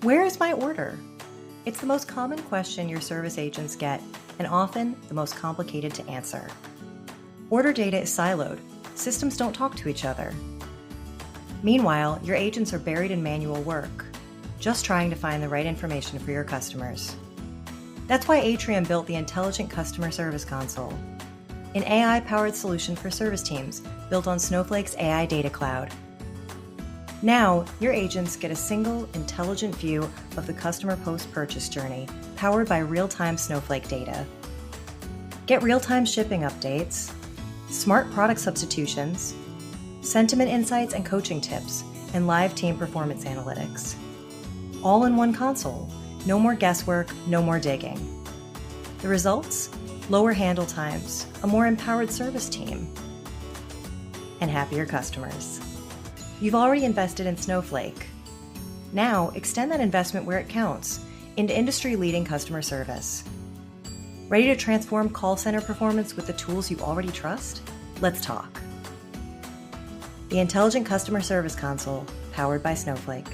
Where is my order? It's the most common question your service agents get, and often the most complicated to answer. Order data is siloed. Systems don't talk to each other. Meanwhile, your agents are buried in manual work, just trying to find the right information for your customers. That's why Atrium built the Intelligent Customer Service Console, an AI-powered solution for service teams built on Snowflake's AI Data Cloud. Now, your agents get a single, intelligent view of the customer post-purchase journey, powered by real-time Snowflake data. Get real-time shipping updates, smart product substitutions, sentiment insights and coaching tips, and live team performance analytics. All in one console. No more guesswork, no more digging. The results? Lower handle times, a more empowered service team, and happier customers. You've already invested in Snowflake. Now, extend that investment where it counts, into industry-leading customer service. Ready to transform call center performance with the tools you already trust? Let's talk. The Intelligent Customer Service Console, powered by Snowflake.